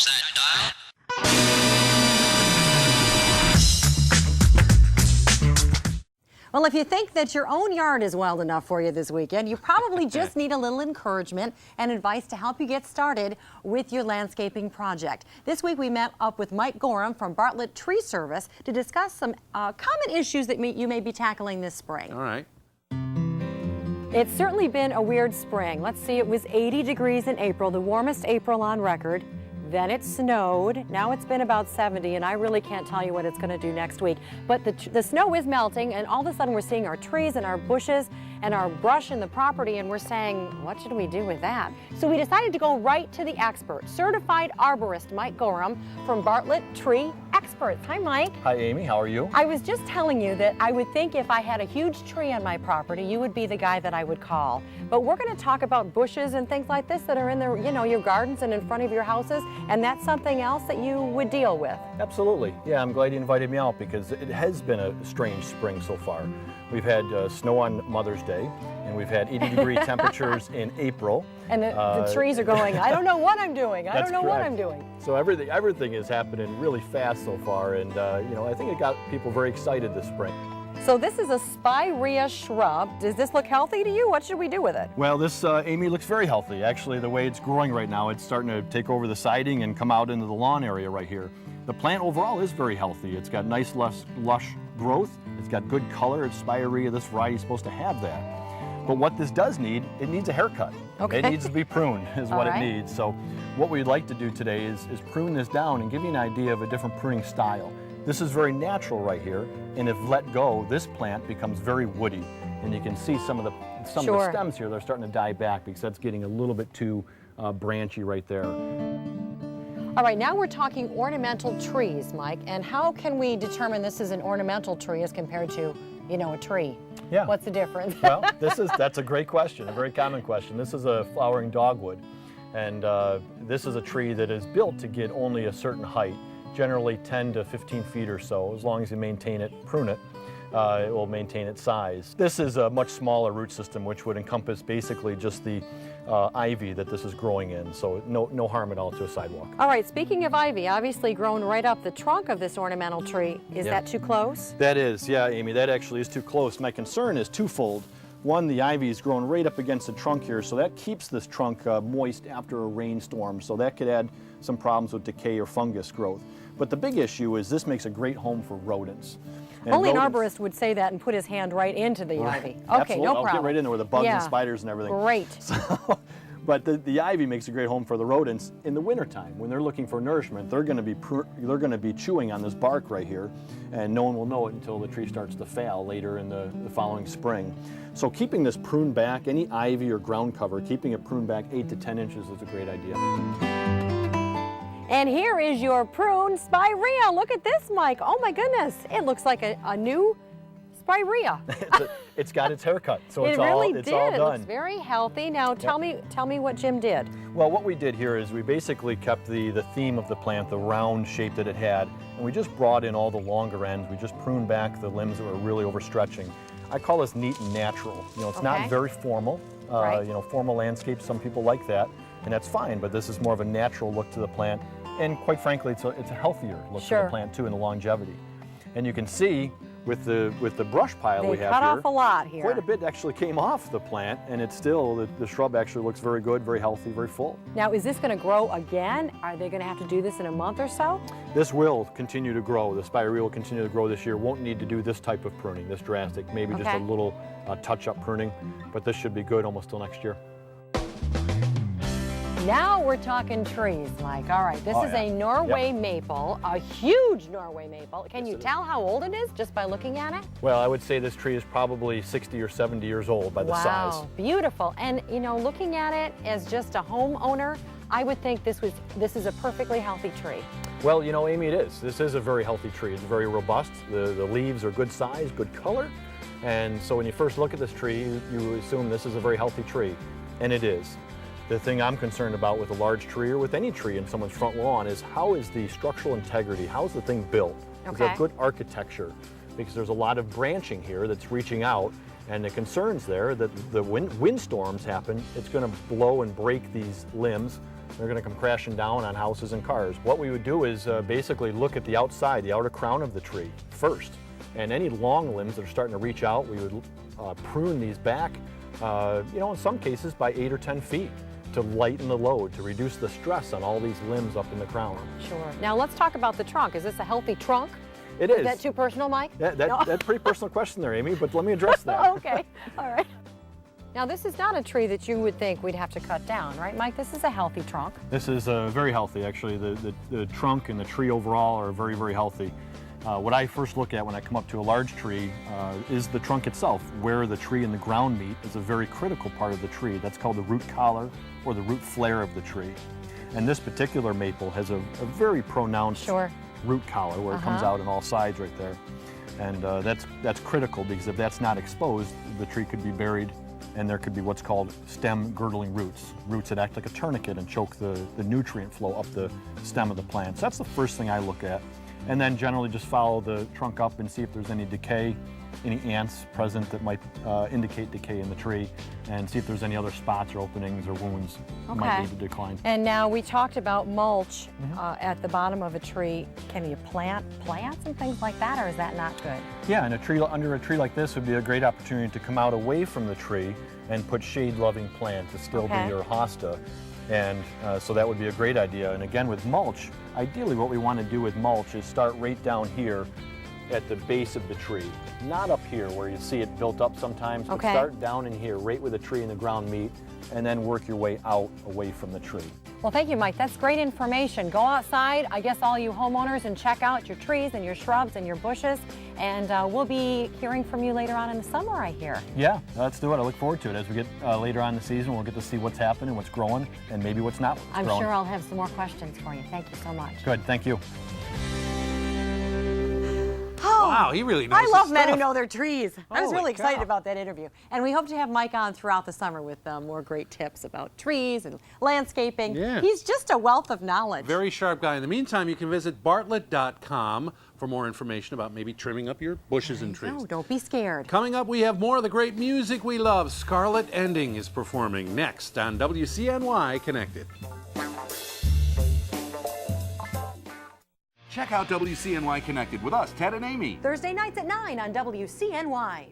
that dial. Well, if you think that your own yard is wild enough for you this weekend, you probably just need a little encouragement and advice to help you get started with your landscaping project. This week we met up with Mike Gorham from Bartlett Tree Service to discuss some common issues that you may be tackling this spring. All right. It's certainly been a weird spring. Let's see, it was 80 degrees in April, the warmest April on record. Then it snowed. Now it's been about 70, and I really can't tell you what it's going to do next week. But the snow is melting, and all of a sudden we're seeing our trees and our bushes and our brush in the property, and we're saying, what should we do with that? So we decided to go right to the expert, certified arborist Mike Gorham from Bartlett Tree Experts. Hi, Mike. Hi, Amy. How are you? I was just telling you that I would think if I had a huge tree on my property, you would be the guy that I would call. But we're going to talk about bushes and things like this that are in your gardens and in front of your houses. And that's something else that you would deal with. Absolutely. Yeah, I'm glad you invited me out because it has been a strange spring so far. We've had snow on Mother's Day, and we've had 80-degree temperatures in April. And the trees are going, I don't know what I'm doing. I don't know what I'm doing. So everything is happening really fast so far, and I think it got people very excited this spring. So this is a spirea shrub. Does this look healthy to you? What should we do with it? Well, this, Amy, looks very healthy. Actually, the way it's growing right now, it's starting to take over the siding and come out into the lawn area right here. The plant overall is very healthy. It's got nice, lush growth. It's got good color. It's spirea. This variety is supposed to have that. But what this does need, it needs a haircut. Okay. It needs to be pruned is what All right. it needs. So what we'd like to do today is prune this down and give you an idea of a different pruning style. This is very natural right here, and if let go, this plant becomes very woody. And you can see some of the stems here, they're starting to die back because that's getting a little bit too branchy right there. All right, now we're talking ornamental trees, Mike, and how can we determine this is an ornamental tree as compared to, a tree? Yeah. What's the difference? Well, that's a great question, a very common question. This is a flowering dogwood, and this is a tree that is built to get only a certain height, generally 10 to 15 feet or so. As long as you maintain it, prune it, it will maintain its size. This is a much smaller root system, which would encompass basically just the ivy that this is growing in, so no harm at all to a sidewalk. All right, speaking of ivy, obviously grown right up the trunk of this ornamental tree, is that too close? That is, yeah, Amy, that actually is too close. My concern is twofold. One, the ivy is growing right up against the trunk here, so that keeps this trunk moist after a rainstorm, so that could add some problems with decay or fungus growth. But the big issue is this makes a great home for rodents. And Only an arborist would say that and put his hand right into the ivy. Okay, Absolutely. no problem. I'll get right in there with the bugs and spiders and everything. Great. So, but the ivy makes a great home for the rodents in the wintertime. When they're looking for nourishment, they're going to be chewing on this bark right here, and no one will know it until the tree starts to fail later in the following spring. So keeping this pruned back, any ivy or ground cover, keeping it pruned back 8 to 10 inches is a great idea. And here is your prune spirea. Look at this, Mike. Oh my goodness. It looks like a new spirea. It's got its haircut, so It it's really all did. done. It looks very healthy. Now tell me what Jim did. Well, what we did here is we basically kept the theme of the plant, the round shape that it had, and we just brought in all the longer ends. We just pruned back the limbs that were really overstretching. I call this neat and natural. It's not very formal. Right. Formal landscapes, some people like that, and that's fine, but this is more of a natural look to the plant. And quite frankly, it's a healthier look to the plant too, in the longevity. And you can see with the brush pile we have here, cut off a lot here. Quite a bit actually came off the plant, and it's still, the shrub actually looks very good, very healthy, very full. Now, is this going to grow again? Are they going to have to do this in a month or so? This will continue to grow. The spirea will continue to grow this year. Won't need to do this type of pruning, this drastic, maybe just a little touch-up pruning, but this should be good almost till next year. Now we're talking trees, Mike. All right, this is a Norway maple, a huge Norway maple. Can you tell how old it is just by looking at it? Well, I would say this tree is probably 60 or 70 years old by the size. Wow, beautiful. And looking at it as just a homeowner, I would think this is a perfectly healthy tree. Well, Amy, it is. This is a very healthy tree. It's very robust. The leaves are good size, good color. And so when you first look at this tree, you assume this is a very healthy tree, and it is. The thing I'm concerned about with a large tree or with any tree in someone's front lawn is how is the structural integrity, how is the thing built? Is there good architecture? Because there's a lot of branching here that's reaching out, and the concerns there that the windstorms happen, it's going to blow and break these limbs, They're going to come crashing down on houses and cars. What we would do is basically look at the outside, the outer crown of the tree first. And any long limbs that are starting to reach out, we would prune these back, in some cases by 8 or 10 feet to lighten the load, to reduce the stress on all these limbs up in the crown. Sure. Now let's talk about the trunk. Is this a healthy trunk? It is. Is that too personal, Mike? That's a pretty personal question there, Amy, but let me address that. Okay, all right. Now this is not a tree that you would think we'd have to cut down, right, Mike? This is a healthy trunk. This is very healthy, actually. The trunk and the tree overall are very, very healthy. What I first look at when I come up to a large tree is the trunk itself. Where the tree and the ground meet is a very critical part of the tree. That's called the root collar or the root flare of the tree. And this particular maple has a very pronounced root collar where it comes out on all sides right there. And that's critical, because if that's not exposed, the tree could be buried and there could be what's called stem girdling roots. Roots that act like a tourniquet and choke the nutrient flow up the stem of the plant. So that's the first thing I look at. And then generally just follow the trunk up and see if there's any decay, any ants present that might indicate decay in the tree, and see if there's any other spots or openings or wounds that might need to decline. And now we talked about mulch at the bottom of a tree. Can you plant plants and things like that, or is that not good? Yeah, and under a tree like this would be a great opportunity to come out away from the tree and put shade-loving plant to still be your hosta. And so that would be a great idea. And again, with mulch, ideally what we want to do with mulch is start right down here at the base of the tree. Not up here where you see it built up sometimes, but start down in here, right where the tree and the ground meet, and then work your way out away from the tree. Well, thank you, Mike. That's great information. Go outside, I guess all you homeowners, and check out your trees and your shrubs and your bushes. And we'll be hearing from you later on in the summer, I hear. Yeah, let's do it. I look forward to it. As we get later on in the season, we'll get to see what's happening, what's growing, and maybe what's not growing. I'm sure I'll have some more questions for you. Thank you so much. Good, thank you. Oh, wow, he really knows I love men who know their trees. I was Holy really excited cow. about that interview. And we hope to have Mike on throughout the summer with more great tips about trees and landscaping. Yeah. He's just a wealth of knowledge. Very sharp guy. In the meantime, you can visit bartlett.com for more information about maybe trimming up your bushes and trees. No, don't be scared. Coming up, we have more of the great music we love. Scarlet Ending is performing next on WCNY Connected. Check out WCNY Connected with us, Ted and Amy. Thursday nights at 9 on WCNY.